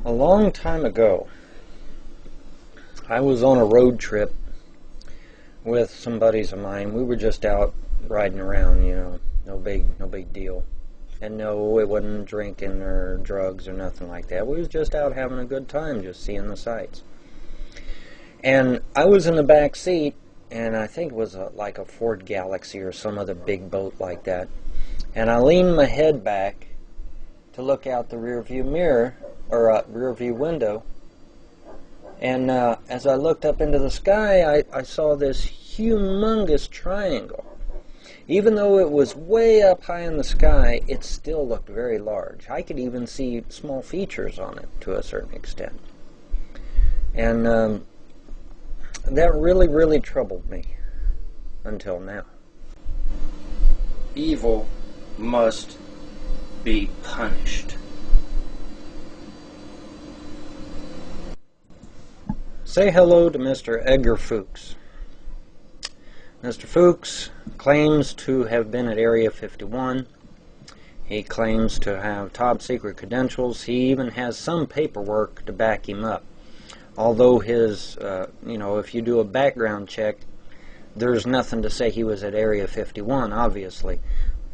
A long time ago, I was on a road trip with some buddies of mine. We were just out riding around, no big deal. And no, it wasn't drinking or drugs or nothing like that. We was just out having a good time, just seeing the sights. And I was in the back seat, and I think it was like a Ford Galaxy or some other big boat like that. And I leaned my head back to look out the rear view mirror, or rear view window. And as I looked up into the sky, I saw this humongous triangle. Even though it was way up high in the sky, it still looked very large. I could even see small features on it to a certain extent. And that really troubled me until now. Evil must be punished. Say hello to Mr. Edgar Fuchs. Mr. Fuchs claims to have been at Area 51. He claims to have top secret credentials. He even has some paperwork to back him up. Although his, if you do a background check, there's nothing to say he was at Area 51, obviously.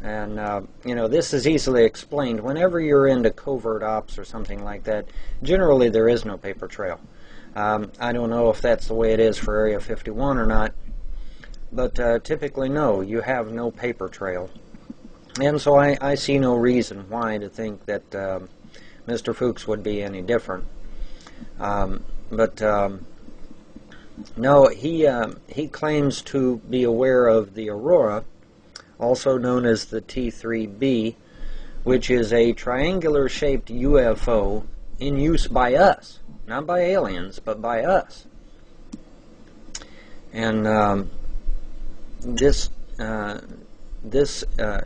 And, this is easily explained. Whenever you're into covert ops or something like that, generally there is no paper trail. I don't know if that's the way it is for Area 51 or not, but typically no, you have no paper trail. And so I see no reason why to think that Mr. Fuchs would be any different. No, he claims to be aware of the Aurora, also known as the T3B, which is a triangular-shaped UFO in use by us. Not by aliens, but by us. And this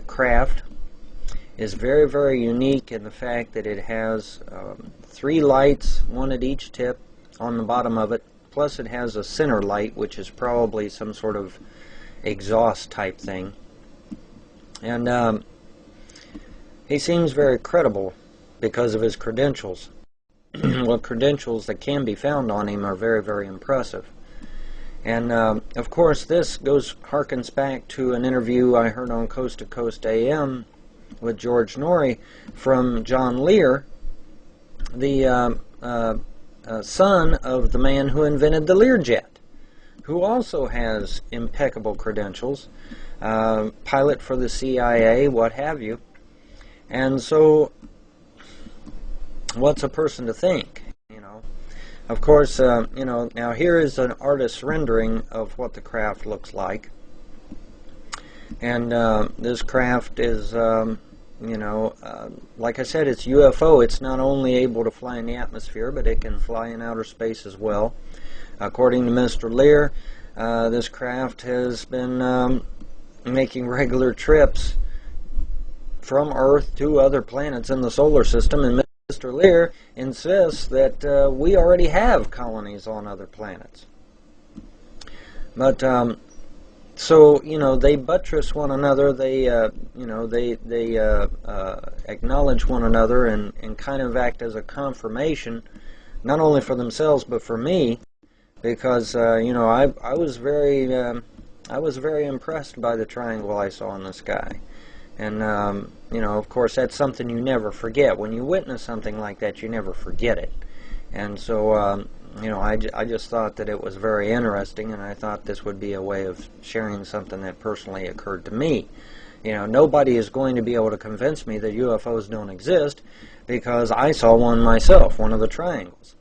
craft is very unique in the fact that it has 3 lights, one at each tip on the bottom of it, plus it has a center light, which is probably some sort of exhaust type thing. And he seems very credible because of his credentials. Well, credentials that can be found on him are very impressive. And of course this harkens back to an interview I heard on Coast to Coast AM with George Norrie from John Lear, the son of the man who invented the Learjet, who also has impeccable credentials, pilot for the CIA, what have you. And so what's a person to think? Of course, now here is an artist's rendering of what the craft looks like. And this craft is, like I said, it's UFO. It's not only able to fly in the atmosphere, but it can fly in outer space as well. According to Mr. Lear, this craft has been making regular trips from Earth to other planets in the solar system, and Mr. Lear insists that we already have colonies on other planets. But so they buttress one another. They acknowledge one another and kind of act as a confirmation, not only for themselves but for me, because I was very impressed by the triangle I saw in the sky. And, of course, that's something you never forget. When you witness something like that, you never forget it. And so, I just thought that it was very interesting, and I thought this would be a way of sharing something that personally occurred to me. Nobody is going to be able to convince me that UFOs don't exist, because I saw one myself, one of the triangles.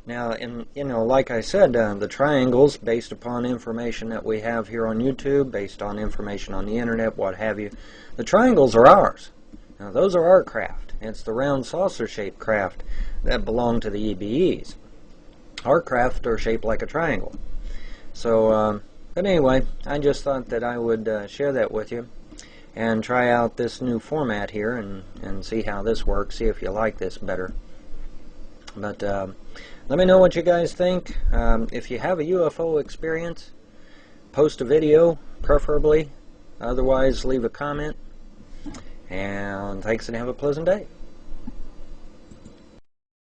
Now, like I said, the triangles, based upon information that we have here on YouTube, based on information on the internet, what have you, the triangles are ours. Now, those are our craft. It's the round saucer-shaped craft that belong to the EBEs. Our craft are shaped like a triangle. So, but anyway, I just thought that I would share that with you and try out this new format here and see how this works, see if you like this better. But let me know what you guys think. If you have a UFO experience, post a video, preferably. Otherwise, leave a comment. And thanks, and have a pleasant day.